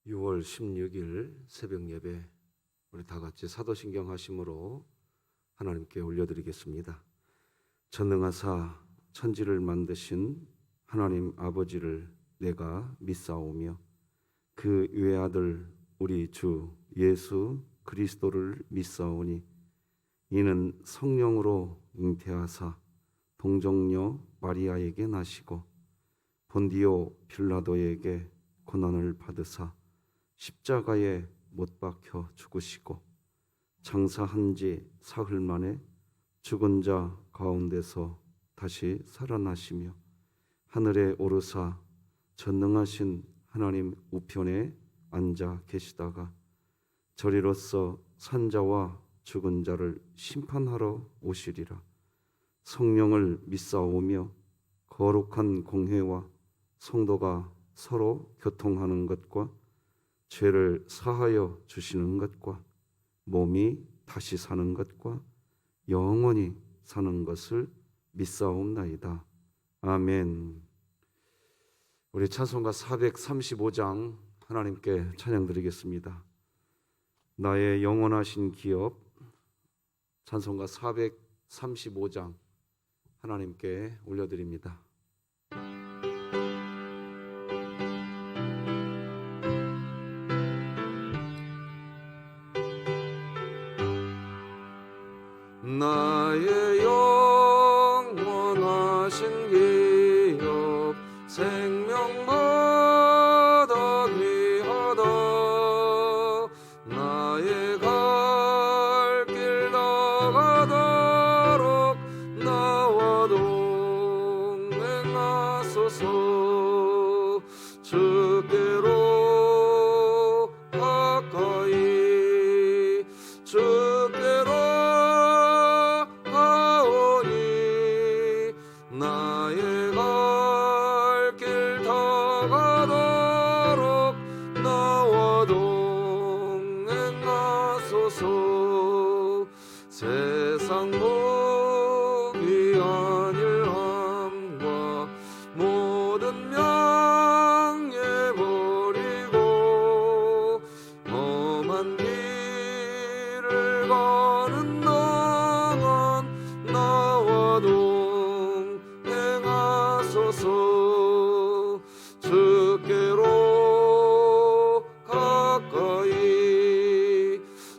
6월 16일 새벽 예배 우리 다 같이 사도신경 하심으로 하나님께 올려드리겠습니다. 전능하사 천지를 만드신 하나님 아버지를 내가 믿사오며 그 외아들 우리 주 예수 그리스도를 믿사오니 이는 성령으로 잉태하사 동정녀 마리아에게 나시고 본디오 빌라도에게 고난을 받으사 십자가에 못 박혀 죽으시고 장사한 지 사흘 만에 죽은 자 가운데서 다시 살아나시며 하늘에 오르사 전능하신 하나님 우편에 앉아 계시다가 저리로서 산자와 죽은 자를 심판하러 오시리라. 성령을 믿사오며 거룩한 공회와 성도가 서로 교통하는 것과 죄를 사하여 주시는 것과 몸이 다시 사는 것과 영원히 사는 것을 믿사옵나이다. 아멘. 우리 찬송가 435장 하나님께 찬양드리겠습니다. 나의 영원하신 기업, 찬송가 435장 하나님께 올려드립니다. 나의 영원하신 기업 생명마다 귀하다. 나의 갈 길 나가도록 나와 동행하소서. 주께로 가까이 주께로 나의 갈 길 다가도록 나와 동행하소서. 세상 무기한 일함과 모든 명예 버리고 험한 길을 가는 동안 나와 동행하소서. 주께로 가까이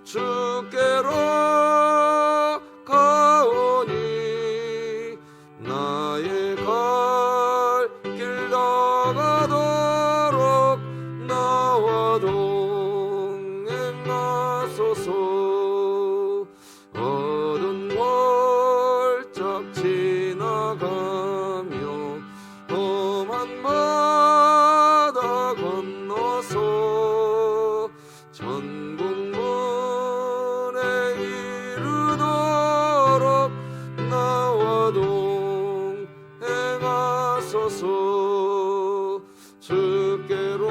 주께로 가오니 나의 갈 길 나가도록 나와 동행하소서. 어두운 월짝 지나가며 험한 바다 건너서 전국문에 이르도록 나와 동행하소서. 주께로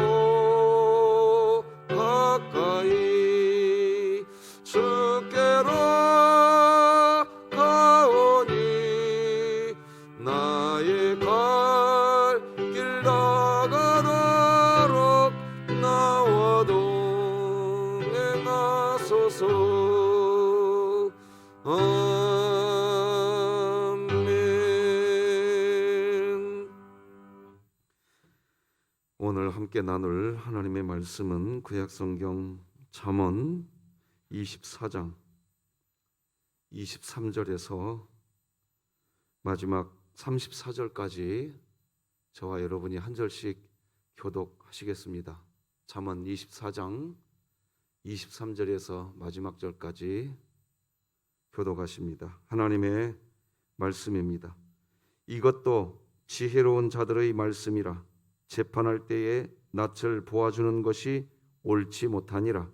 가까이 주께로 가오니 나의 갈 길 나가도록 나와 동행하소서. 아멘. 오늘 함께 나눌 하나님의 말씀은 구약성경 잠언 24장 23절에서 마지막 34절까지 저와 여러분이 한 절씩 교독하시겠습니다. 잠언 24장 23절에서 마지막 절까지 교독하십니다. 하나님의 말씀입니다. 이것도 지혜로운 자들의 말씀이라. 재판할 때에 낯을 보아주는 것이 옳지 못하니라.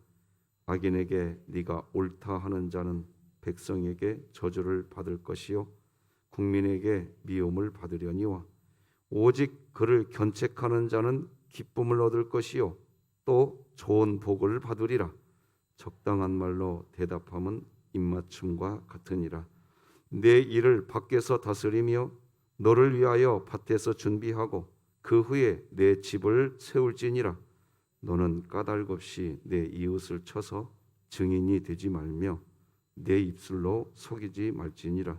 악인에게 네가 옳다 하는 자는 백성에게 저주를 받을 것이요 국민에게 미움을 받으려니와 오직 그를 견책하는 자는 기쁨을 얻을 것이요 또 좋은 복을 받으리라. 적당한 말로 대답함은 입맞춤과 같으니라. 내 일을 밖에서 다스리며 너를 위하여 밭에서 준비하고 그 후에 내 집을 세울지니라. 너는 까닭 없이 내 이웃을 쳐서 증인이 되지 말며 내 입술로 속이지 말지니라.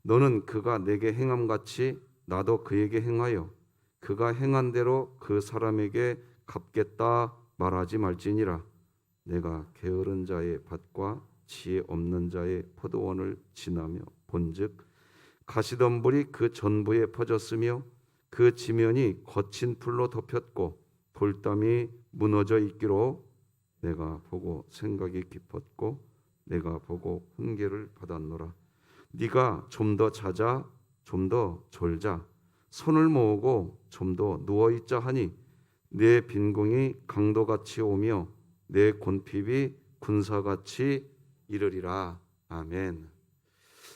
너는 그가 내게 행함같이 나도 그에게 행하여 그가 행한 대로 그 사람에게 갚겠다 말하지 말지니라. 내가 게으른 자의 밭과 지혜 없는 자의 포도원을 지나며 본즉 가시덤불이 그 전부에 퍼졌으며 그 지면이 거친 풀로 덮였고 돌담이 무너져 있기로 내가 보고 생각이 깊었고 내가 보고 훈계를 받았노라. 네가 좀 더 자자, 좀 더 졸자, 손을 모으고 좀 더 누워 있자 하니 내 빈궁이 강도같이 오며 내 곤핍이 군사같이 이르리라. 아멘.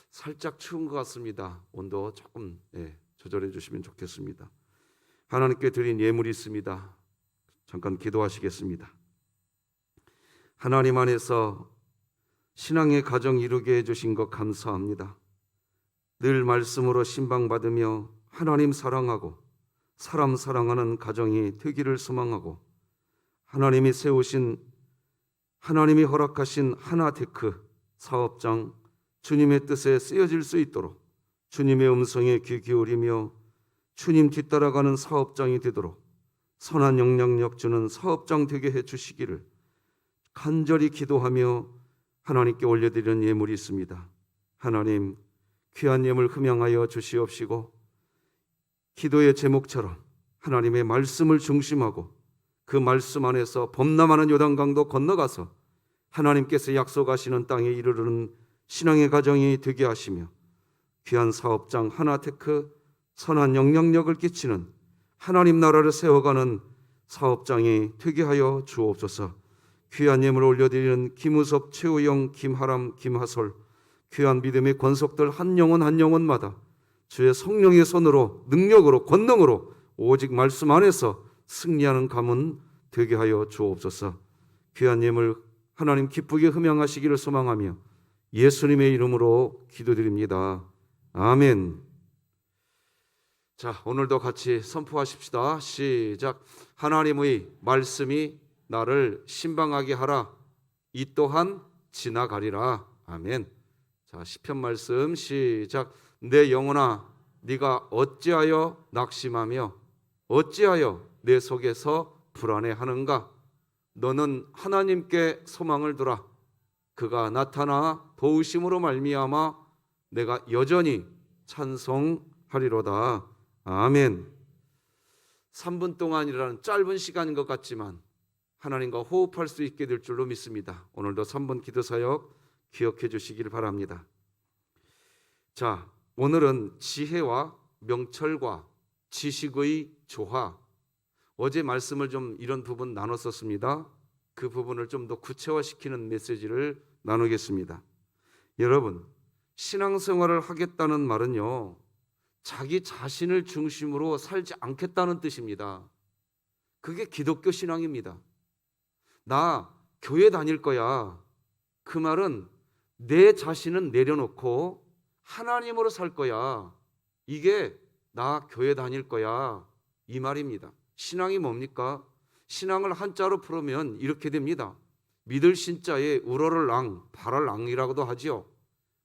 살짝 추운 것 같습니다. 온도 조금 조절해 주시면 좋겠습니다. 하나님께 드린 예물이 있습니다. 잠깐 기도하시겠습니다. 하나님 안에서 신앙의 가정 이루게 해주신 것 감사합니다. 늘 말씀으로 신방받으며 하나님 사랑하고 사람 사랑하는 가정이 되기를 소망하고 하나님이 세우신 하나님이 허락하신 하나테크 사업장 주님의 뜻에 쓰여질 수 있도록 주님의 음성에 귀 기울이며 주님 뒤따라가는 사업장이 되도록 선한 영향력 주는 사업장 되게 해주시기를 간절히 기도하며 하나님께 올려드리는 예물이 있습니다. 하나님 귀한 예물 흠양하여 주시옵시고 기도의 제목처럼 하나님의 말씀을 중심하고 그 말씀 안에서 범람하는 요단강도 건너가서 하나님께서 약속하시는 땅에 이르르는 신앙의 가정이 되게 하시며 귀한 사업장 하나테크 선한 영향력을 끼치는 하나님 나라를 세워가는 사업장이 되게 하여 주옵소서. 귀한 예물을 올려드리는 김우섭, 최우영, 김하람, 김하솔 귀한 믿음의 권속들 한 영혼마다 주의 성령의 손으로 능력으로 권능으로 오직 말씀 안에서 승리하는 가문 되게 하여 주옵소서. 귀한 예물 하나님 기쁘게 흠양하시기를 소망하며 예수님의 이름으로 기도드립니다. 아멘. 자, 오늘도 같이 선포하십시다. 시작. 하나님의 말씀이 나를 신방하게 하라. 이 또한 지나가리라. 아멘. 자, 시편 말씀 시작. 내 영혼아 네가 어찌하여 낙심하며 어찌하여 내 속에서 불안해하는가. 너는 하나님께 소망을 두라. 그가 나타나 도우심으로 말미암아 내가 여전히 찬송하리로다. 아멘. 3분 동안이라는 짧은 시간인 것 같지만 하나님과 호흡할 수 있게 될 줄로 믿습니다. 오늘도 3분 기도사역 기억해 주시길 바랍니다. 자, 오늘은 지혜와 명철과 지식의 조화. 어제 말씀을 좀 이런 부분 나눴었습니다. 그 부분을 좀 더 구체화시키는 메시지를 나누겠습니다. 여러분, 신앙생활을 하겠다는 말은요, 자기 자신을 중심으로 살지 않겠다는 뜻입니다. 그게 기독교 신앙입니다. 나 교회 다닐 거야. 그 말은 내 자신은 내려놓고 하나님으로 살 거야. 이게 나 교회 다닐 거야. 이 말입니다. 신앙이 뭡니까? 신앙을 한자로 풀으면 이렇게 됩니다. 믿을 신자에 우러를 랑, 바랄 랑이라고도 하지요.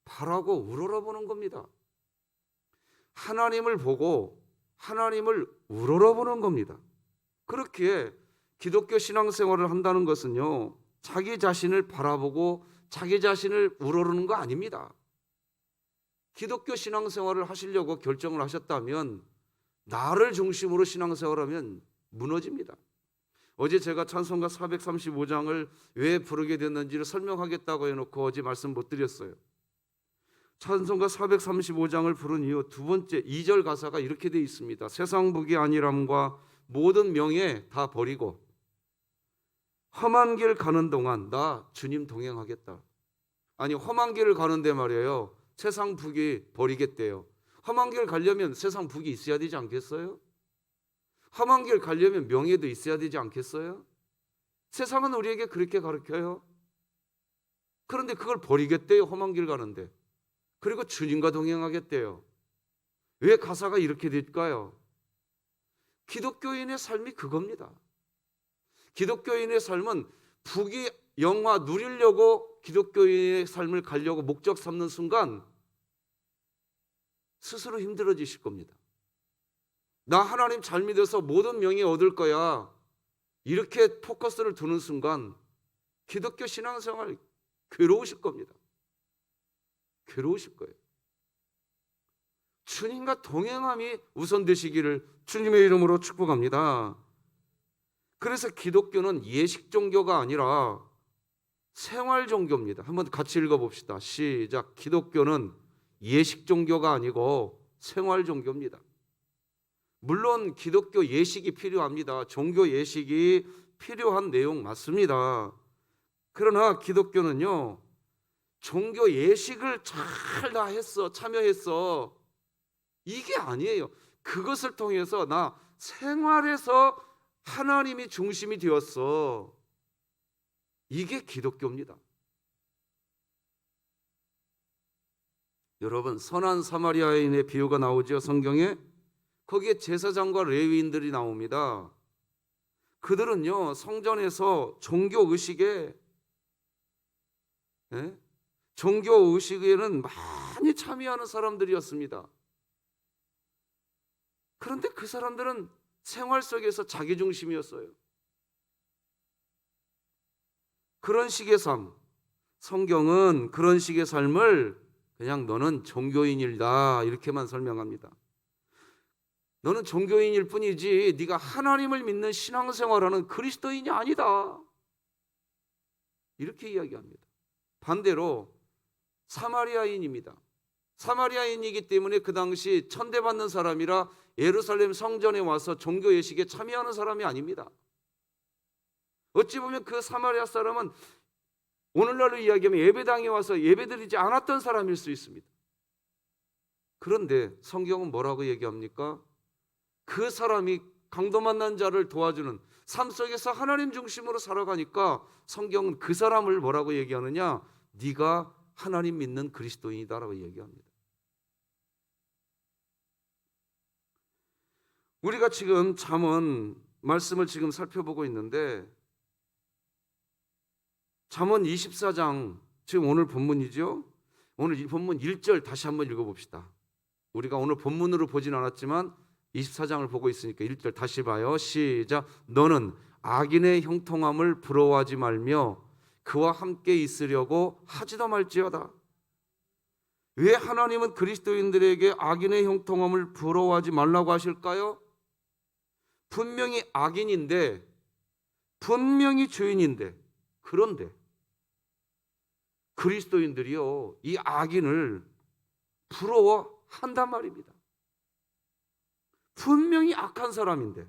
바라고 우러러보는 겁니다. 하나님을 보고 하나님을 우러러보는 겁니다. 그렇기에 기독교 신앙생활을 한다는 것은요, 자기 자신을 바라보고 자기 자신을 우러르는 거 아닙니다. 기독교 신앙생활을 하시려고 결정을 하셨다면 나를 중심으로 신앙생활하면 무너집니다. 어제 제가 찬송가 435장을 왜 부르게 됐는지를 설명하겠다고 해놓고 어제 말씀 못 드렸어요. 찬송가 435장을 부른 이유 두 번째 2절 가사가 이렇게 되어 있습니다. 세상 복이 아니람과 모든 명예 다 버리고 험한 길 가는 동안 나 주님 동행하겠다. 아니, 험한 길을 가는데 말이에요, 세상 북이 버리겠대요. 험한 길 가려면 세상 북이 있어야 되지 않겠어요? 험한 길 가려면 명예도 있어야 되지 않겠어요? 세상은 우리에게 그렇게 가르쳐요. 그런데 그걸 버리겠대요, 험한 길 가는데. 그리고 주님과 동행하겠대요. 왜 가사가 이렇게 될까요? 기독교인의 삶이 그겁니다. 기독교인의 삶은 부귀 영화 누리려고 기독교인의 삶을 가려고 목적 삼는 순간 스스로 힘들어지실 겁니다. 나 하나님 잘 믿어서 모든 명예 얻을 거야, 이렇게 포커스를 두는 순간 기독교 신앙생활 괴로우실 겁니다. 괴로우실 거예요. 주님과 동행함이 우선되시기를 주님의 이름으로 축복합니다. 그래서 기독교는 예식 종교가 아니라 생활 종교입니다. 한번 같이 읽어봅시다. 시작. 기독교는 예식 종교가 아니고 생활 종교입니다. 물론 기독교 예식이 필요합니다. 종교 예식이 필요한 내용 맞습니다. 그러나 기독교는요, 종교 예식을 잘 다 했어, 참여했어, 이게 아니에요. 그것을 통해서 나 생활에서 하나님이 중심이 되었어, 이게 기독교입니다. 여러분, 선한 사마리아인의 비유가 나오죠, 성경에. 거기에 제사장과 레위인들이 나옵니다. 그들은요, 성전에서 종교 의식에 종교 의식에는 많이 참여하는 사람들이었습니다. 그런데 그 사람들은 생활 속에서 자기중심이었어요. 그런 식의 삶, 성경은 그런 식의 삶을 그냥 너는 종교인이다 이렇게만 설명합니다. 너는 종교인일 뿐이지 네가 하나님을 믿는 신앙생활하는 그리스도인이 아니다, 이렇게 이야기합니다. 반대로 사마리아인입니다. 사마리아인이기 때문에 그 당시 천대받는 사람이라 예루살렘 성전에 와서 종교 예식에 참여하는 사람이 아닙니다. 어찌 보면 그 사마리아 사람은 오늘날로 이야기하면 예배당에 와서 예배드리지 않았던 사람일 수 있습니다. 그런데 성경은 뭐라고 얘기합니까? 그 사람이 강도 만난 자를 도와주는 삶 속에서 하나님 중심으로 살아가니까 성경은 그 사람을 뭐라고 얘기하느냐? 네가 하나님 믿는 그리스도인이다라고 얘기합니다. 우리가 지금 잠언 말씀을 지금 살펴보고 있는데, 잠언 24장, 지금 오늘 본문이죠. 오늘 이 본문 1절 다시 한번 읽어봅시다. 우리가 오늘 본문으로 보진 않았지만 24장을 보고 있으니까 1절 다시 봐요. 시작. 너는 악인의 형통함을 부러워하지 말며 그와 함께 있으려고 하지도 말지어다. 왜 하나님은 그리스도인들에게 악인의 형통함을 부러워하지 말라고 하실까요? 분명히 악인인데, 분명히 죄인인데, 그런데 그리스도인들이요, 이 악인을 부러워한단 말입니다. 분명히 악한 사람인데,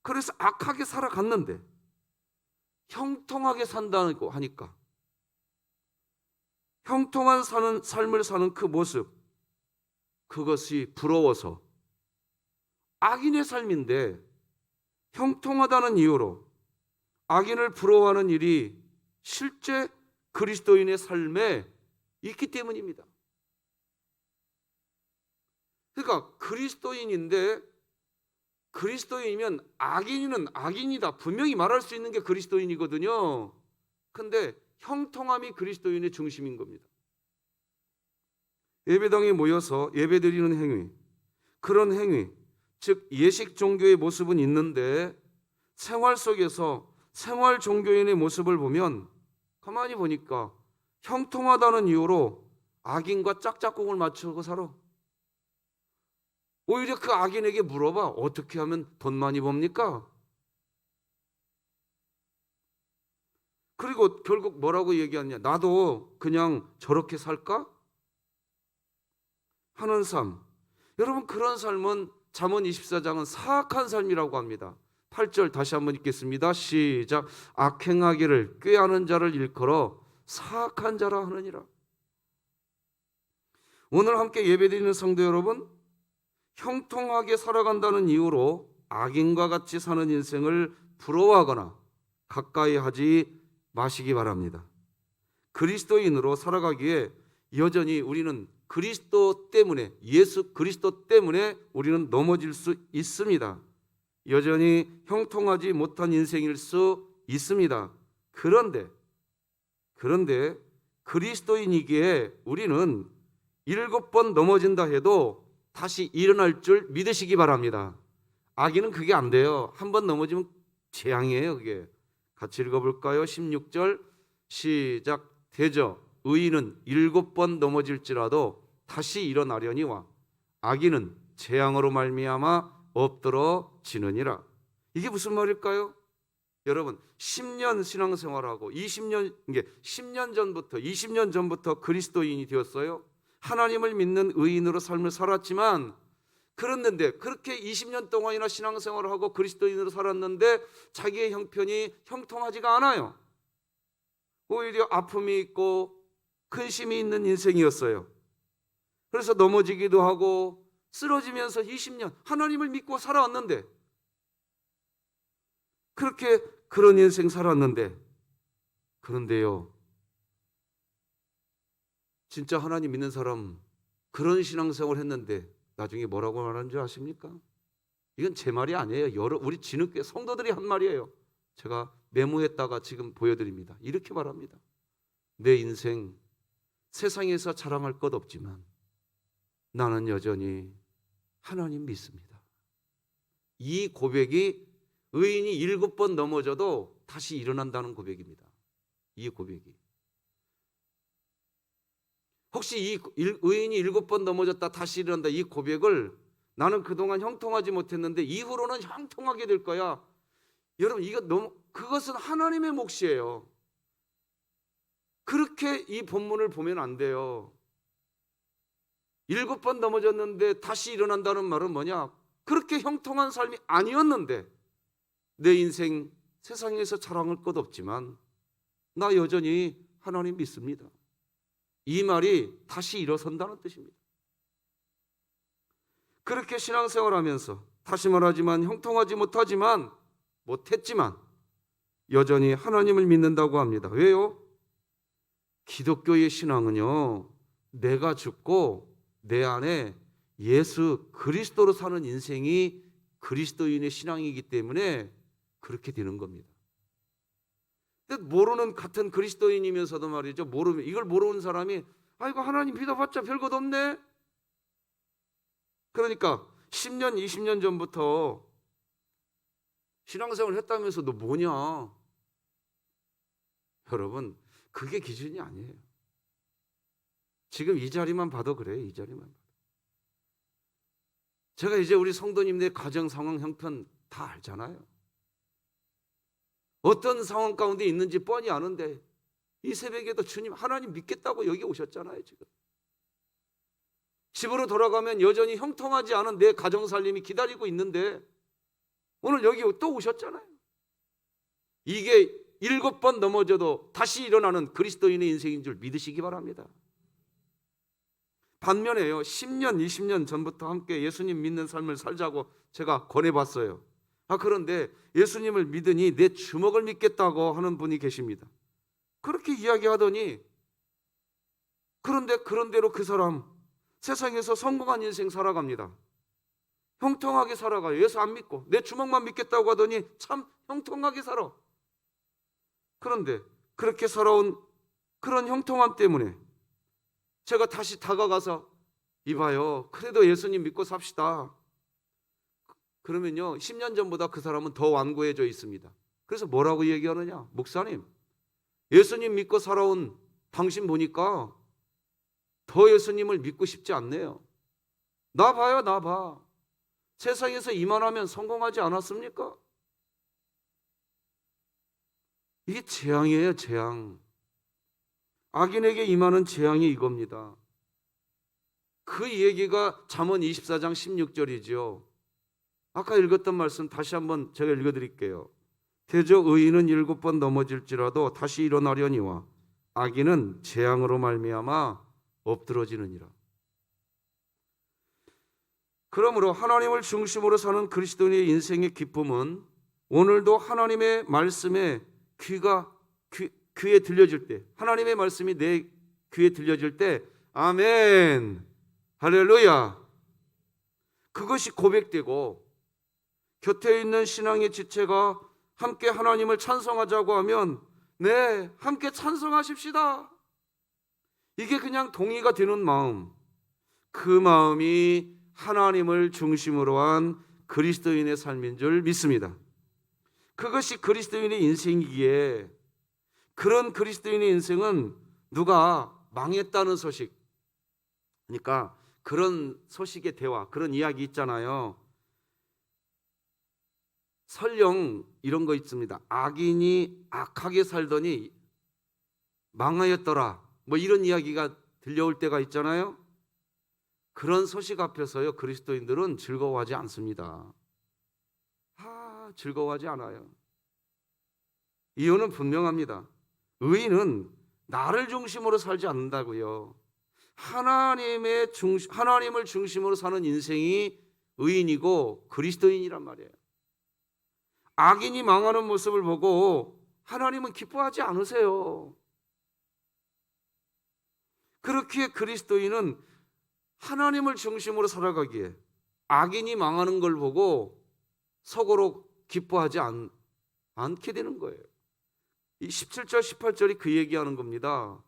그래서 악하게 살아갔는데 형통하게 산다고 하니까, 형통한 삶을 사는 그 모습, 그것이 부러워서 악인의 삶인데 형통하다는 이유로 악인을 부러워하는 일이 실제 그리스도인의 삶에 있기 때문입니다. 그러니까 그리스도인인데, 그리스도인이면 악인은 악인이다 분명히 말할 수 있는 게 그리스도인이거든요. 근데 형통함이 그리스도인의 중심인 겁니다. 예배당에 모여서 예배드리는 행위, 그런 행위, 즉 예식 종교의 모습은 있는데 생활 속에서 생활 종교인의 모습을 보면 가만히 보니까 형통하다는 이유로 악인과 짝짝꿍을 맞추고 살아. 오히려 그 악인에게 물어봐. 어떻게 하면 돈 많이 법니까? 그리고 결국 뭐라고 얘기하냐? 나도 그냥 저렇게 살까? 하는 삶. 여러분, 그런 삶은 잠언 24장은 사악한 삶이라고 합니다. 8절 다시 한번 읽겠습니다. 시작. 악행하기를 꾀하는 자를 일컬어 사악한 자라 하느니라. 오늘 함께 예배드리는 성도 여러분, 형통하게 살아간다는 이유로 악인과 같이 사는 인생을 부러워하거나 가까이 하지 마시기 바랍니다. 그리스도인으로 살아가기에 여전히 우리는 그리스도 때문에, 예수 그리스도 때문에 우리는 넘어질 수 있습니다. 여전히 형통하지 못한 인생일 수 있습니다. 그런데 그리스도인이기에 우리는 7번 넘어진다 해도 다시 일어날 줄 믿으시기 바랍니다. 악인은 그게 안 돼요. 한 번 넘어지면 재앙이에요, 그게. 같이 읽어볼까요? 16절 시작. 대저 의인은 7번 넘어질지라도 다시 일어나려니와 악인은 재앙으로 말미암아 엎드러지느니라. 이게 무슨 말일까요? 여러분, 10년 신앙생활하고 10년 전부터 20년 전부터 그리스도인이 되었어요. 하나님을 믿는 의인으로 삶을 살았지만, 그랬는데 그렇게 20년 동안이나 신앙생활을 하고 그리스도인으로 살았는데 자기의 형편이 형통하지가 않아요. 오히려 아픔이 있고 근심이 있는 인생이었어요. 그래서 넘어지기도 하고 쓰러지면서 20년 하나님을 믿고 살아왔는데, 그런 인생 살았는데, 그런데요, 진짜 하나님 믿는 사람 그런 신앙생활 했는데 나중에 뭐라고 말하는 줄 아십니까? 이건 제 말이 아니에요. 우리 진흙교회 성도들이 한 말이에요. 제가 메모했다가 지금 보여드립니다. 이렇게 말합니다. 내 인생 세상에서 자랑할 것 없지만 나는 여전히 하나님 믿습니다. 이 고백이 의인이 7번 넘어져도 다시 일어난다는 고백입니다. 이 고백이. 혹시 이 의인이 7번 넘어졌다 다시 일어난다, 이 고백을 나는 그동안 형통하지 못했는데 이후로는 형통하게 될 거야. 여러분, 그것은 하나님의 몫이에요. 그렇게 이 본문을 보면 안 돼요. 7번 넘어졌는데 다시 일어난다는 말은 뭐냐? 그렇게 형통한 삶이 아니었는데 내 인생 세상에서 자랑할 것 없지만 나 여전히 하나님 믿습니다. 이 말이 다시 일어선다는 뜻입니다. 그렇게 신앙생활하면서 다시 말하지만 형통하지 못했지만 여전히 하나님을 믿는다고 합니다. 왜요? 기독교의 신앙은요, 내가 죽고 내 안에 예수 그리스도로 사는 인생이 그리스도인의 신앙이기 때문에 그렇게 되는 겁니다. 근데 모르는 같은 그리스도인이면서도 말이죠, 이걸 모르는 사람이 아이고 하나님 믿어봤자 별것 없네. 그러니까 10년 20년 전부터 신앙생활을 했다면서 너 뭐냐? 여러분, 그게 기준이 아니에요. 지금 이 자리만 봐도 그래요. 이 자리만 봐도. 제가 이제 우리 성도님들의 가정 상황 형편 다 알잖아요. 어떤 상황 가운데 있는지 뻔히 아는데 이 새벽에도 주님 하나님 믿겠다고 여기 오셨잖아요. 지금 집으로 돌아가면 여전히 형통하지 않은 내 가정 살림이 기다리고 있는데 오늘 여기 또 오셨잖아요. 이게 7번 넘어져도 다시 일어나는 그리스도인의 인생인 줄 믿으시기 바랍니다. 반면에요, 10년 20년 전부터 함께 예수님 믿는 삶을 살자고 제가 권해봤어요. 그런데 예수님을 믿으니 내 주먹을 믿겠다고 하는 분이 계십니다. 그렇게 이야기하더니 그런대로 그 사람 세상에서 성공한 인생 살아갑니다. 형통하게 살아가요. 예수 안 믿고 내 주먹만 믿겠다고 하더니 참 형통하게 살아. 그런데 그렇게 살아온 그런 형통함 때문에 제가 다시 다가가서 이봐요, 그래도 예수님 믿고 삽시다. 그러면요, 10년 전보다 그 사람은 더 완고해져 있습니다. 그래서 뭐라고 얘기하느냐? 목사님, 예수님 믿고 살아온 당신 보니까 더 예수님을 믿고 싶지 않네요. 나 봐요, 나 봐. 세상에서 이만하면 성공하지 않았습니까? 이게 재앙이에요, 재앙. 악인에게 임하는 재앙이 이겁니다. 그 얘기가 잠언 24장 16절이죠. 아까 읽었던 말씀 다시 한번 제가 읽어드릴게요. 대저 의인은 7번 넘어질지라도 다시 일어나려니와 악인은 재앙으로 말미암아 엎드러지느니라. 그러므로 하나님을 중심으로 사는 그리스도인의 인생의 기쁨은 오늘도 하나님의 말씀에 귀에 들려질 때, 하나님의 말씀이 내 귀에 들려질 때 아멘 할렐루야, 그것이 고백되고 곁에 있는 신앙의 지체가 함께 하나님을 찬송하자고 하면 네, 함께 찬송하십시다. 이게 그냥 동의가 되는 마음, 그 마음이 하나님을 중심으로 한 그리스도인의 삶인 줄 믿습니다. 그것이 그리스도인의 인생이기에, 그런 그리스도인의 인생은 누가 망했다는 소식, 그러니까 그런 소식의 대화, 그런 이야기 있잖아요. 설령 이런 거 있습니다. 악인이 악하게 살더니 망하였더라, 뭐 이런 이야기가 들려올 때가 있잖아요. 그런 소식 앞에서요, 그리스도인들은 즐거워하지 않습니다. 즐거워하지 않아요. 이유는 분명합니다. 의인은 나를 중심으로 살지 않는다고요. 하나님을 중심으로 사는 인생이 의인이고 그리스도인이란 말이에요. 악인이 망하는 모습을 보고 하나님은 기뻐하지 않으세요. 그렇기에 그리스도인은 하나님을 중심으로 살아가기에 악인이 망하는 걸 보고 속으로 기뻐하지 않게 되는 거예요. 이 17절 18절이 그 얘기하는 겁니다.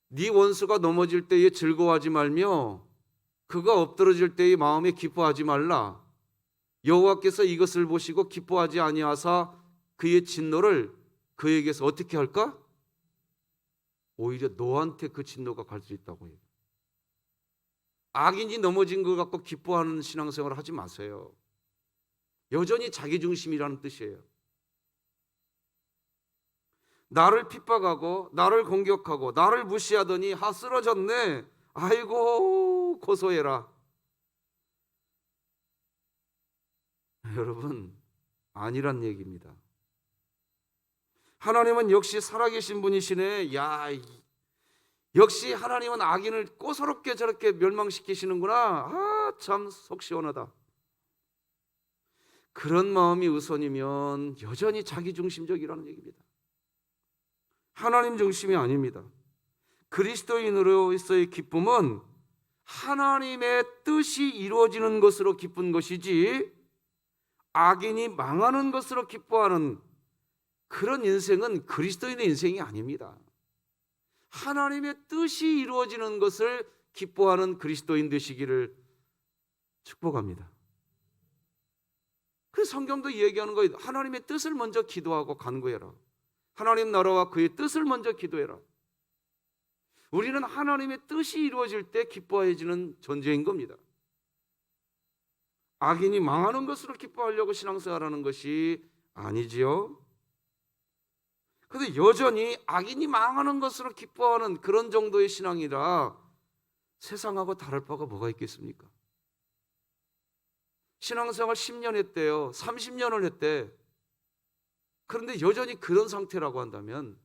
네 원수가 넘어질 때에 즐거워하지 말며 그가 엎드러질 때에 마음에 기뻐하지 말라. 여호와께서 이것을 보시고 기뻐하지 아니하사 그의 진노를 그에게서 어떻게 할까? 오히려 너한테 그 진노가 갈 수 있다고 해요. 악인이 넘어진 것 갖고 기뻐하는 신앙생활을 하지 마세요. 여전히 자기중심이라는 뜻이에요. 나를 핍박하고 나를 공격하고 나를 무시하더니 쓰러졌네. 아이고 고소해라. 여러분, 아니란 얘기입니다. 하나님은 역시 살아계신 분이시네. 역시 하나님은 악인을 꼬소롭게 저렇게 멸망시키시는구나. 참 속 시원하다. 그런 마음이 우선이면 여전히 자기중심적이라는 얘기입니다. 하나님 중심이 아닙니다. 그리스도인으로서의 기쁨은 하나님의 뜻이 이루어지는 것으로 기쁜 것이지 악인이 망하는 것으로 기뻐하는 그런 인생은 그리스도인의 인생이 아닙니다. 하나님의 뜻이 이루어지는 것을 기뻐하는 그리스도인 되시기를 축복합니다. 그래서 성경도 얘기하는 거예요. 하나님의 뜻을 먼저 기도하고 간구해라. 하나님 나라와 그의 뜻을 먼저 기도해라. 우리는 하나님의 뜻이 이루어질 때 기뻐해지는 존재인 겁니다. 악인이 망하는 것으로 기뻐하려고 신앙생활하는 것이 아니지요. 그런데 여전히 악인이 망하는 것으로 기뻐하는 그런 정도의 신앙이라 세상하고 다를 바가 뭐가 있겠습니까? 신앙생활 10년 했대요. 30년을 했대. 그런데 여전히 그런 상태라고 한다면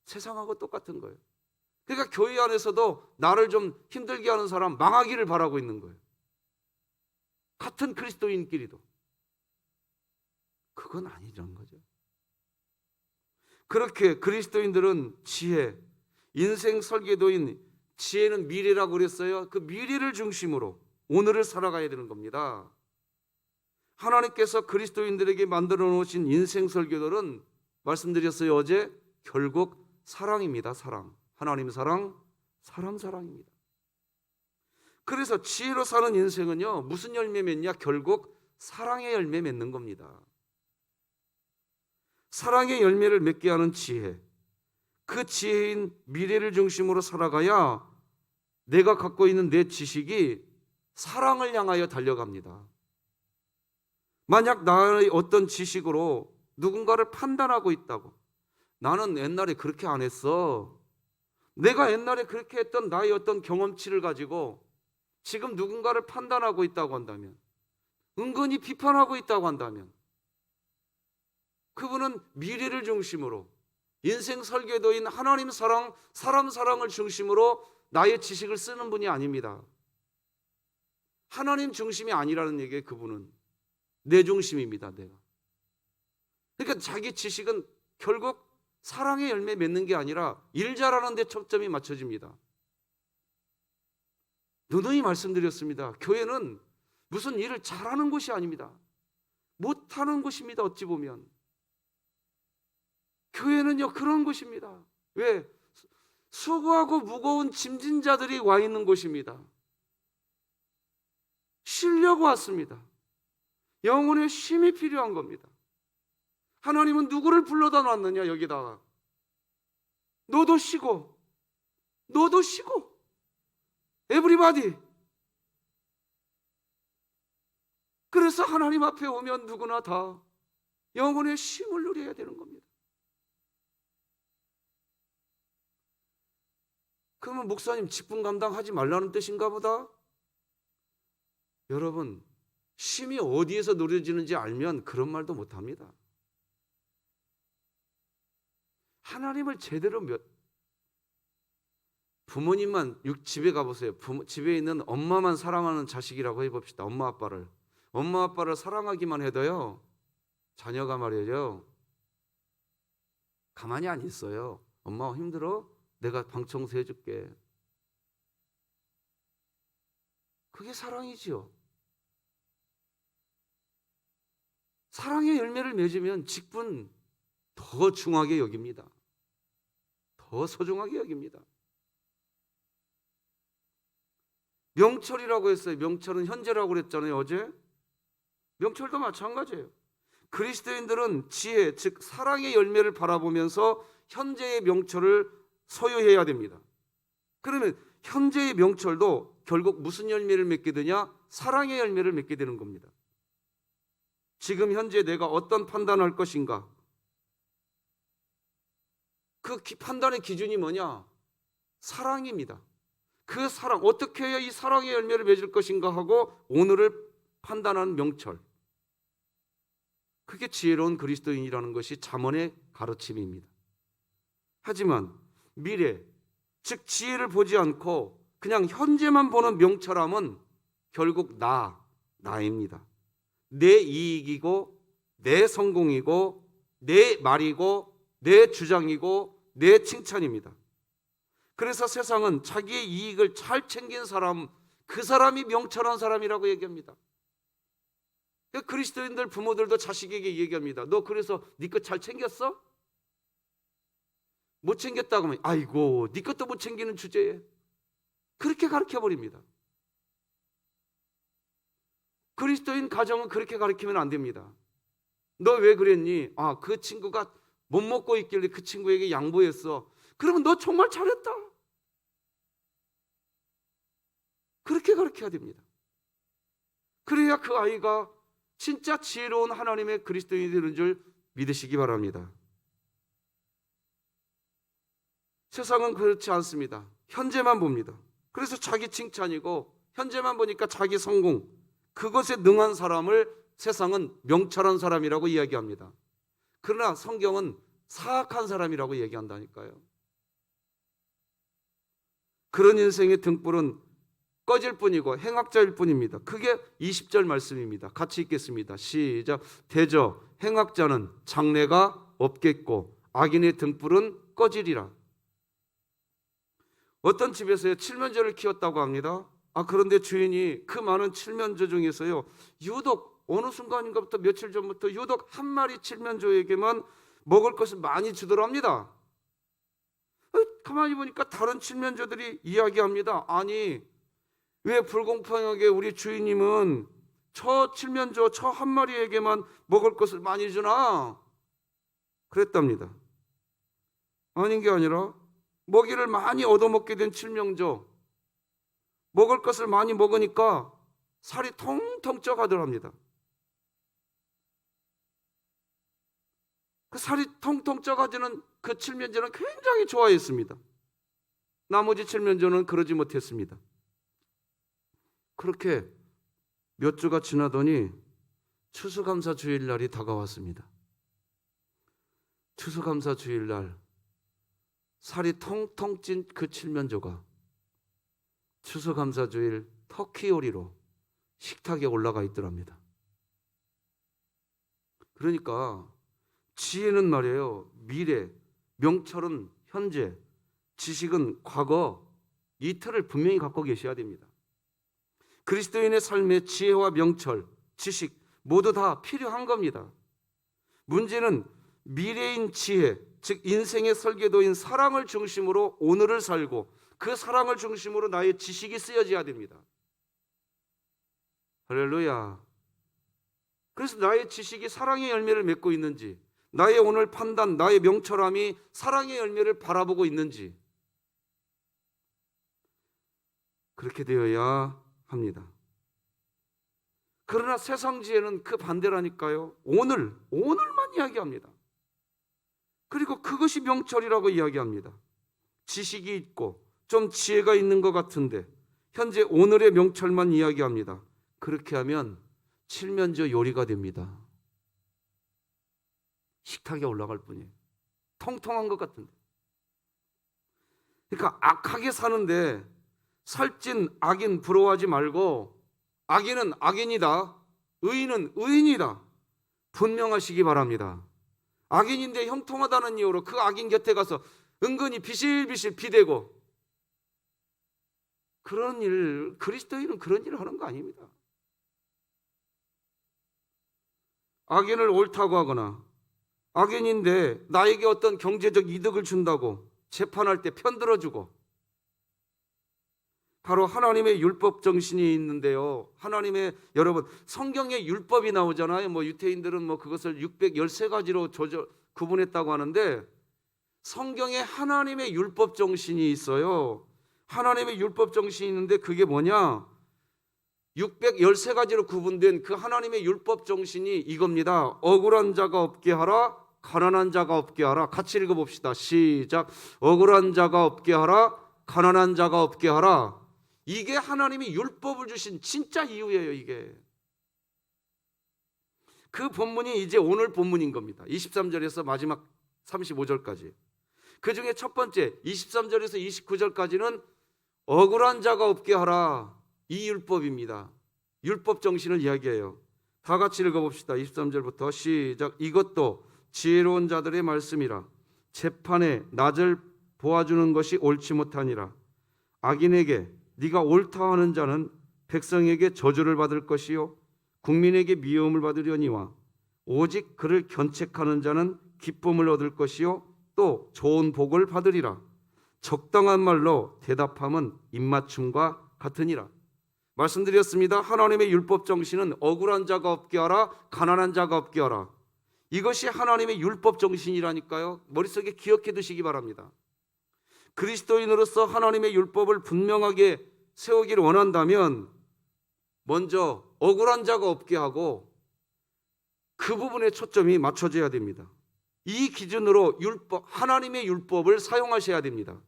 세상하고 똑같은 거예요. 그러니까 교회 안에서도 나를 좀 힘들게 하는 사람 망하기를 바라고 있는 거예요. 같은 그리스도인끼리도. 그건 아니라는 거죠. 그렇게 그리스도인들은 지혜, 인생 설계도인 지혜는 미래라고 그랬어요. 그 미래를 중심으로 오늘을 살아가야 되는 겁니다. 하나님께서 그리스도인들에게 만들어 놓으신 인생 설계도는 말씀드렸어요. 어제 결국 사랑입니다. 사랑. 하나님 사랑, 사람 사랑입니다. 그래서 지혜로 사는 인생은요, 무슨 열매 맺냐? 결국 사랑의 열매 맺는 겁니다. 사랑의 열매를 맺게 하는 지혜, 그 지혜인 미래를 중심으로 살아가야 내가 갖고 있는 내 지식이 사랑을 향하여 달려갑니다. 만약 나의 어떤 지식으로 누군가를 판단하고 있다고, 나는 옛날에 그렇게 안 했어, 내가 옛날에 그렇게 했던 나의 어떤 경험치를 가지고 지금 누군가를 판단하고 있다고 한다면, 은근히 비판하고 있다고 한다면, 그분은 미래를 중심으로 인생 설계도인 하나님 사랑, 사람 사랑을 중심으로 나의 지식을 쓰는 분이 아닙니다. 하나님 중심이 아니라는 얘기예요. 그분은 내 중심입니다. 내가. 그러니까 자기 지식은 결국 사랑의 열매 맺는 게 아니라 일 잘하는 데 초점이 맞춰집니다. 누누이 말씀드렸습니다. 교회는 무슨 일을 잘하는 곳이 아닙니다. 못하는 곳입니다. 어찌 보면 교회는요 그런 곳입니다. 왜? 수고하고 무거운 짐진 자들이 와 있는 곳입니다. 쉬려고 왔습니다. 영혼의 쉼이 필요한 겁니다. 하나님은 누구를 불러다 놨느냐 여기다가. 너도 쉬고 너도 쉬고 에브리바디. 그래서 하나님 앞에 오면 누구나 다 영혼의 쉼을 누려야 되는 겁니다. 그러면 목사님 직분 감당하지 말라는 뜻인가 보다? 여러분 쉼이 어디에서 누려지는지 알면 그런 말도 못합니다. 하나님을 제대로 부모님만 집에 가보세요. 집에 있는 엄마만 사랑하는 자식이라고 해봅시다. 엄마 아빠를 사랑하기만 해도요 자녀가 말이죠 가만히 안 있어요. 엄마 힘들어? 내가 방 청소해 줄게. 그게 사랑이지요. 사랑의 열매를 맺으면 직분 더 중하게 여깁니다. 더 소중하게 여깁니다. 명철이라고 했어요. 명철은 현재라고 그랬잖아요 어제. 명철도 마찬가지예요. 그리스도인들은 지혜, 즉 사랑의 열매를 바라보면서 현재의 명철을 소유해야 됩니다. 그러면 현재의 명철도 결국 무슨 열매를 맺게 되냐? 사랑의 열매를 맺게 되는 겁니다. 지금 현재 내가 어떤 판단을 할 것인가? 그 판단의 기준이 뭐냐? 사랑입니다. 그 사랑, 어떻게 해야 이 사랑의 열매를 맺을 것인가 하고 오늘을 판단하는 명철. 그게 지혜로운 그리스도인이라는 것이 잠언의 가르침입니다. 하지만 미래, 즉 지혜를 보지 않고 그냥 현재만 보는 명철함은 결국 나입니다. 내 이익이고 내 성공이고 내 말이고 내 주장이고 내 칭찬입니다. 그래서 세상은 자기의 이익을 잘 챙긴 사람, 그 사람이 명철한 사람이라고 얘기합니다. 그리스도인들 부모들도 자식에게 얘기합니다. 너 그래서 네 것 잘 챙겼어? 못 챙겼다고 하면 아이고 네 것도 못 챙기는 주제에 그렇게 가르쳐버립니다. 그리스도인 가정은 그렇게 가르치면 안 됩니다. 너 왜 그랬니? 아, 그 친구가 못 먹고 있길래 그 친구에게 양보했어. 그러면 너 정말 잘했다. 그렇게 가르쳐야 됩니다. 그래야 그 아이가 진짜 지혜로운 하나님의 그리스도인이 되는 줄 믿으시기 바랍니다. 세상은 그렇지 않습니다. 현재만 봅니다. 그래서 자기 칭찬이고 현재만 보니까 자기 성공, 그것에 능한 사람을 세상은 명철한 사람이라고 이야기합니다. 그러나 성경은 사악한 사람이라고 얘기한다니까요. 그런 인생의 등불은 꺼질 뿐이고 행악자일 뿐입니다. 그게 20절 말씀입니다. 같이 읽겠습니다. 시작. 대저 행악자는 장래가 없겠고 악인의 등불은 꺼지리라. 어떤 집에서요 칠면조를 키웠다고 합니다. 그런데 주인이 그 많은 칠면조 중에서요 유독 어느 순간인가부터 며칠 전부터 유독 한 마리 칠면조에게만 먹을 것을 많이 주더랍니다. 가만히 보니까 다른 칠면조들이 이야기합니다. 아니 왜 불공평하게 우리 주인님은 저 칠면조 저 한 마리에게만 먹을 것을 많이 주나? 그랬답니다. 아닌 게 아니라 먹이를 많이 얻어먹게 된 칠면조, 먹을 것을 많이 먹으니까 살이 통통 쪄가더랍니다. 그 살이 통통 쪄가지는 그 칠면조는 굉장히 좋아했습니다. 나머지 칠면조는 그러지 못했습니다. 그렇게 몇 주가 지나더니 추수감사 주일날이 다가왔습니다. 추수감사 주일날 살이 통통 찐 그 칠면조가 추수감사 주일 터키 요리로 식탁에 올라가 있더랍니다. 그러니까 지혜는 말이에요 미래, 명철은 현재, 지식은 과거, 이 틀을 분명히 갖고 계셔야 됩니다. 그리스도인의 삶의 지혜와 명철, 지식 모두 다 필요한 겁니다. 문제는 미래인 지혜, 즉 인생의 설계도인 사랑을 중심으로 오늘을 살고 그 사랑을 중심으로 나의 지식이 쓰여져야 됩니다. 할렐루야. 그래서 나의 지식이 사랑의 열매를 맺고 있는지, 나의 오늘 판단, 나의 명철함이 사랑의 열매를 바라보고 있는지 그렇게 되어야 합니다. 그러나 세상 지혜는 그 반대라니까요. 오늘만 이야기합니다. 그리고 그것이 명철이라고 이야기합니다. 지식이 있고 좀 지혜가 있는 것 같은데 현재 오늘의 명철만 이야기합니다. 그렇게 하면 칠면조 요리가 됩니다. 식탁에 올라갈 뿐이에요. 통통한 것 같은데. 그러니까 악하게 사는데 살찐 악인 부러워하지 말고 악인은 악인이다, 의인은 의인이다 분명하시기 바랍니다. 악인인데 형통하다는 이유로 그 악인 곁에 가서 은근히 비실비실 비대고 그런 일, 그리스도인은 그런 일을 하는 거 아닙니다. 악인을 옳다고 하거나 악인인데 나에게 어떤 경제적 이득을 준다고 재판할 때 편들어주고, 바로 하나님의 율법 정신이 있는데요. 하나님의, 여러분 성경에 율법이 나오잖아요. 유태인들은 그것을 613가지로 구분했다고 하는데 성경에 하나님의 율법 정신이 있어요. 하나님의 율법 정신이 있는데 그게 뭐냐? 613가지로 구분된 그 하나님의 율법 정신이 이겁니다. 억울한 자가 없게 하라, 가난한 자가 없게 하라. 같이 읽어봅시다. 시작. 억울한 자가 없게 하라, 가난한 자가 없게 하라. 이게 하나님이 율법을 주신 진짜 이유예요. 이게 그 본문이 이제 오늘 본문인 겁니다. 23절에서 마지막 35절까지. 그 중에 첫 번째 23절에서 29절까지는 억울한 자가 없게 하라, 이 율법입니다. 율법 정신을 이야기해요. 다 같이 읽어봅시다. 23절부터 시작. 이것도 지혜로운 자들의 말씀이라. 재판에 낯을 보아주는 것이 옳지 못하니라. 악인에게 네가 옳다 하는 자는 백성에게 저주를 받을 것이요 국민에게 미움을 받으려니와 오직 그를 견책하는 자는 기쁨을 얻을 것이요 또 좋은 복을 받으리라. 적당한 말로 대답함은 입맞춤과 같으니라. 말씀드렸습니다. 하나님의 율법 정신은 억울한 자가 없게 하라, 가난한 자가 없게 하라. 이것이 하나님의 율법 정신이라니까요. 머릿속에 기억해 두시기 바랍니다. 그리스도인으로서 하나님의 율법을 분명하게 세우기를 원한다면 먼저 억울한 자가 없게 하고 그 부분에 초점이 맞춰져야 됩니다. 이 기준으로 하나님의 율법을 사용하셔야 됩니다.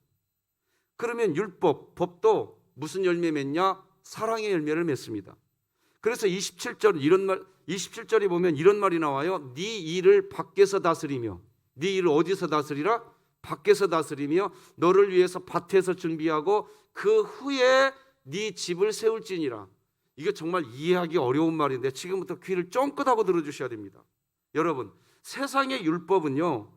그러면 법도 무슨 열매 맺냐? 사랑의 열매를 맺습니다. 그래서 27절이 보면 이런 말이 나와요. 네 일을 밖에서 다스리며, 네 일을 어디서 다스리라? 밖에서 다스리며 너를 위해서 밭에서 준비하고 그 후에 네 집을 세울지니라. 이게 정말 이해하기 어려운 말인데 지금부터 귀를 쫑긋하고 들어주셔야 됩니다. 여러분, 세상의 율법은요,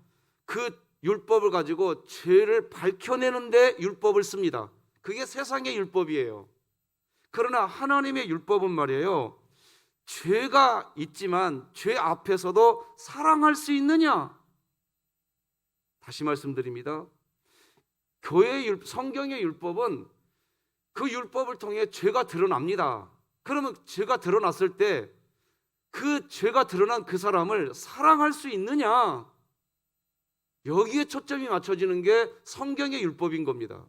그 율법을 가지고 죄를 밝혀내는데 율법을 씁니다. 그게 세상의 율법이에요. 그러나 하나님의 율법은 말이에요, 죄가 있지만 죄 앞에서도 사랑할 수 있느냐? 다시 말씀드립니다. 성경의 율법은 그 율법을 통해 죄가 드러납니다. 그러면 죄가 드러났을 때 그 죄가 드러난 그 사람을 사랑할 수 있느냐? 여기에 초점이 맞춰지는 게 성경의 율법인 겁니다.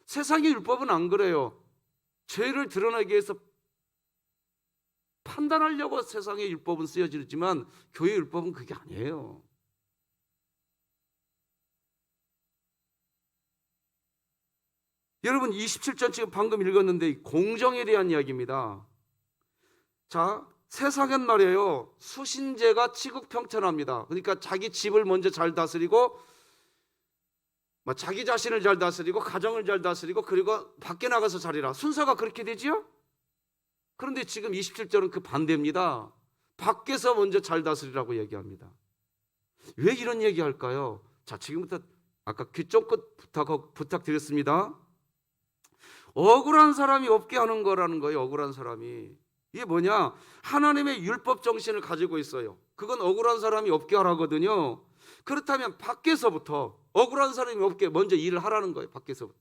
세상의 율법은 안 그래요. 죄를 드러나기 위해서 판단하려고 세상의 율법은 쓰여지지만 교회 율법은 그게 아니에요. 여러분, 27절 지금 방금 읽었는데 공정에 대한 이야기입니다. 자, 세상은 말이에요, 수신제가 치국평천합니다. 그러니까 자기 집을 먼저 잘 다스리고 자기 자신을 잘 다스리고 가정을 잘 다스리고 그리고 밖에 나가서 살리라. 순서가 그렇게 되지요? 그런데 지금 27절은 그 반대입니다. 밖에서 먼저 잘 다스리라고 얘기합니다. 왜 이런 얘기할까요? 자, 지금부터 아까 귀 쫑긋 부탁드렸습니다. 억울한 사람이 없게 하는 거라는 거예요. 억울한 사람이. 이게 뭐냐? 하나님의 율법 정신을 가지고 있어요. 그건 억울한 사람이 없게 하라거든요. 그렇다면 밖에서부터 억울한 사람이 없게 먼저 일을 하라는 거예요. 밖에서부터.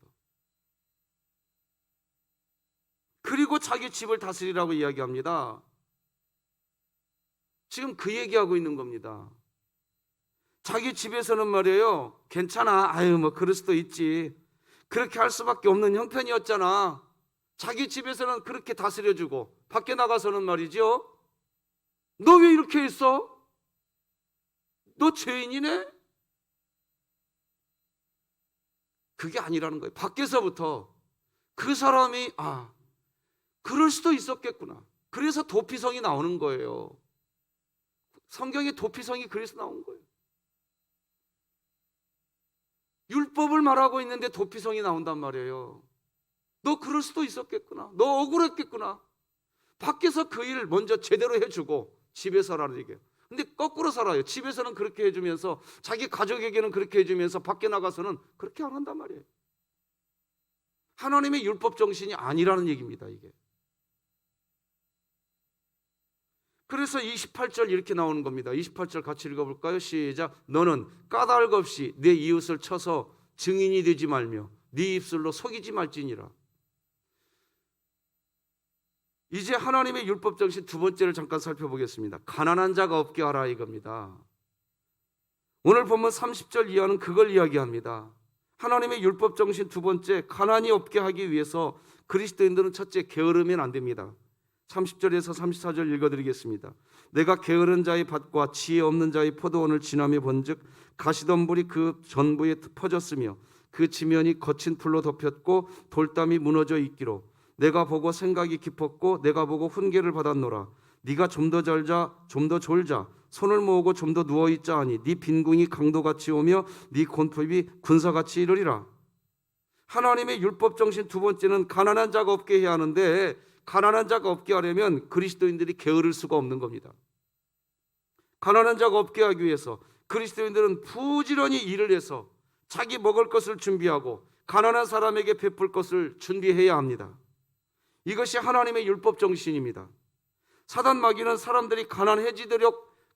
그리고 자기 집을 다스리라고 이야기합니다. 지금 그 얘기하고 있는 겁니다. 자기 집에서는 말이에요, 괜찮아, 아유 뭐 그럴 수도 있지, 그렇게 할 수밖에 없는 형편이었잖아. 자기 집에서는 그렇게 다스려주고 밖에 나가서는 말이죠, 너 왜 이렇게 했어? 너 죄인이네? 그게 아니라는 거예요. 밖에서부터 그 사람이 그럴 수도 있었겠구나. 그래서 도피성이 나오는 거예요. 성경에 도피성이 그래서 나온 거예요. 율법을 말하고 있는데 도피성이 나온단 말이에요. 너 그럴 수도 있었겠구나. 너 억울했겠구나. 밖에서 그 일을 먼저 제대로 해주고 집에서라는 얘기예요. 근데 거꾸로 살아요. 집에서는 그렇게 해주면서 자기 가족에게는 그렇게 해주면서 밖에 나가서는 그렇게 안 한단 말이에요. 하나님의 율법 정신이 아니라는 얘기입니다, 이게. 그래서 28절 이렇게 나오는 겁니다. 28절 같이 읽어볼까요? 시작. 너는 까닭 없이 내 이웃을 쳐서 증인이 되지 말며 네 입술로 속이지 말지니라. 이제 하나님의 율법 정신 두 번째를 잠깐 살펴보겠습니다. 가난한 자가 없게 하라 이겁니다. 오늘 본문 30절 이하는 그걸 이야기합니다. 하나님의 율법 정신 두 번째, 가난이 없게 하기 위해서 그리스도인들은 첫째, 게으르면 안 됩니다. 30절에서 34절 읽어드리겠습니다. 내가 게으른 자의 밭과 지혜 없는 자의 포도원을 지나며 본즉 가시덤불이 그 전부에 퍼졌으며 그 지면이 거친 풀로 덮였고 돌담이 무너져 있기로 내가 보고 생각이 깊었고 내가 보고 훈계를 받았노라. 네가 좀 더 잘자 좀 더 졸자 손을 모으고 좀 더 누워있자 하니 네 빈궁이 강도같이 오며 네 곤법이 군사같이 이르리라. 하나님의 율법 정신 두 번째는 가난한 자가 없게 해야 하는데, 가난한 자가 없게 하려면 그리스도인들이 게으를 수가 없는 겁니다. 가난한 자가 없게 하기 위해서 그리스도인들은 부지런히 일을 해서 자기 먹을 것을 준비하고 가난한 사람에게 베풀 것을 준비해야 합니다. 이것이 하나님의 율법 정신입니다. 사단 마귀는 사람들이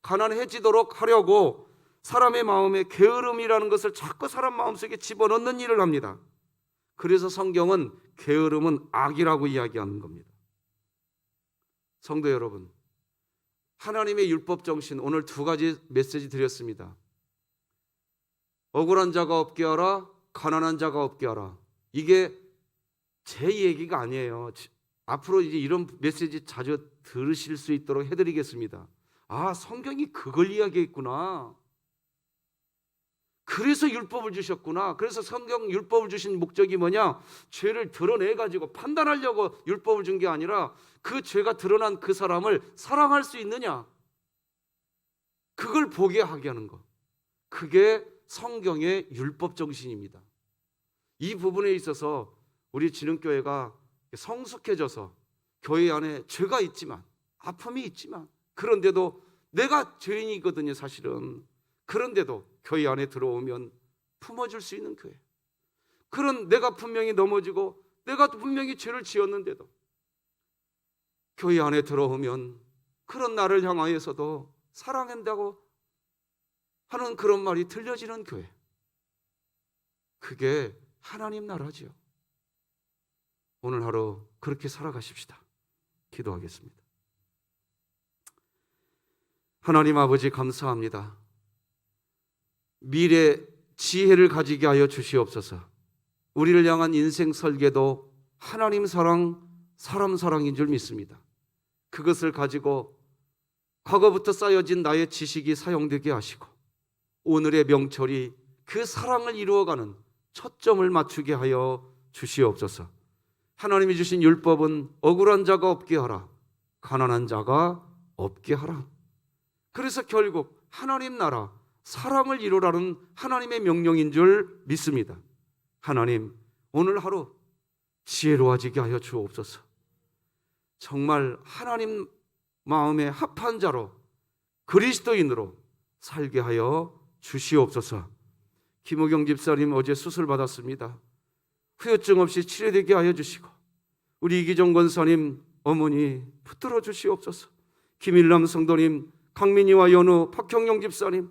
가난해지도록 하려고 사람의 마음에 게으름이라는 것을 자꾸 사람 마음속에 집어넣는 일을 합니다. 그래서 성경은 게으름은 악이라고 이야기하는 겁니다. 성도 여러분, 하나님의 율법 정신, 오늘 두 가지 메시지 드렸습니다. 억울한 자가 없게 하라, 가난한 자가 없게 하라. 이게 제 얘기가 아니에요. 앞으로 이제 이런 메시지 자주 들으실 수 있도록 해드리겠습니다. 성경이 그걸 이야기했구나. 그래서 율법을 주셨구나. 그래서 성경 율법을 주신 목적이 뭐냐? 죄를 드러내가지고 판단하려고 율법을 준 게 아니라 그 죄가 드러난 그 사람을 사랑할 수 있느냐, 그걸 보게 하게 하는 것. 그게 성경의 율법 정신입니다. 이 부분에 있어서 우리 진흥교회가 성숙해져서 교회 안에 죄가 있지만, 아픔이 있지만, 그런데도 내가 죄인이거든요, 사실은. 그런데도 교회 안에 들어오면 품어줄 수 있는 교회. 그런 내가 분명히 넘어지고 내가 분명히 죄를 지었는데도 교회 안에 들어오면 그런 나를 향하여서도 사랑한다고 하는 그런 말이 들려지는 교회. 그게 하나님 나라지요. 오늘 하루 그렇게 살아가십시다. 기도하겠습니다. 하나님 아버지, 감사합니다. 미래 지혜를 가지게 하여 주시옵소서. 우리를 향한 인생 설계도 하나님 사랑, 사람 사랑인 줄 믿습니다. 그것을 가지고 과거부터 쌓여진 나의 지식이 사용되게 하시고 오늘의 명철이 그 사랑을 이루어가는 초점을 맞추게 하여 주시옵소서. 하나님이 주신 율법은 억울한 자가 없게 하라, 가난한 자가 없게 하라. 그래서 결국 하나님 나라, 사랑을 이루라는 하나님의 명령인 줄 믿습니다. 하나님, 오늘 하루 지혜로워지게 하여 주옵소서. 정말 하나님 마음에 합한 자로, 그리스도인으로 살게 하여 주시옵소서. 김우경 집사님 어제 수술 받았습니다. 후유증 없이 치료되게 하여 주시고, 우리 이기정 권사님 어머니 붙들어 주시옵소서. 김일남 성도님, 강민희와 연우, 박형용 집사님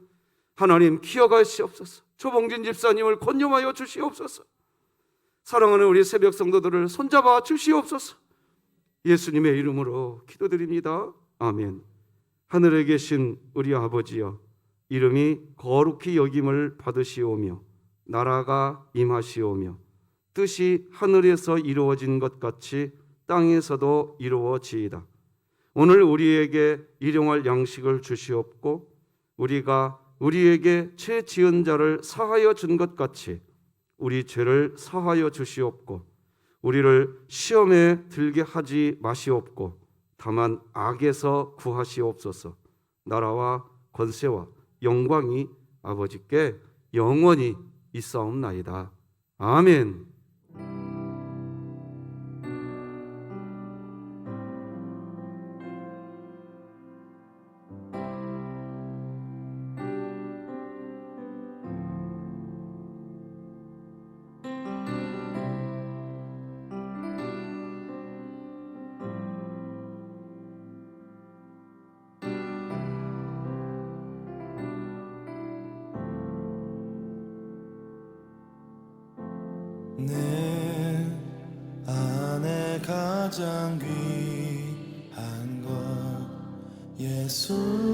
하나님 기억하시옵소서. 조봉진 집사님을 권념하여 주시옵소서. 사랑하는 우리 새벽 성도들을 손잡아 주시옵소서. 예수님의 이름으로 기도드립니다. 아멘. 하늘에 계신 우리 아버지여, 이름이 거룩히 여김을 받으시오며 나라가 임하시오며 뜻이 하늘에서 이루어진 것 같이 땅에서도 이루어지이다. 오늘 우리에게 일용할 양식을 주시옵고 우리가 우리에게 죄 지은 자를 사하여 준 것 같이 우리 죄를 사하여 주시옵고 우리를 시험에 들게 하지 마시옵고 다만 악에서 구하시옵소서. 나라와 권세와 영광이 아버지께 영원히 있사옵나이다. 아멘. 내 안에 가장 귀한 것 예수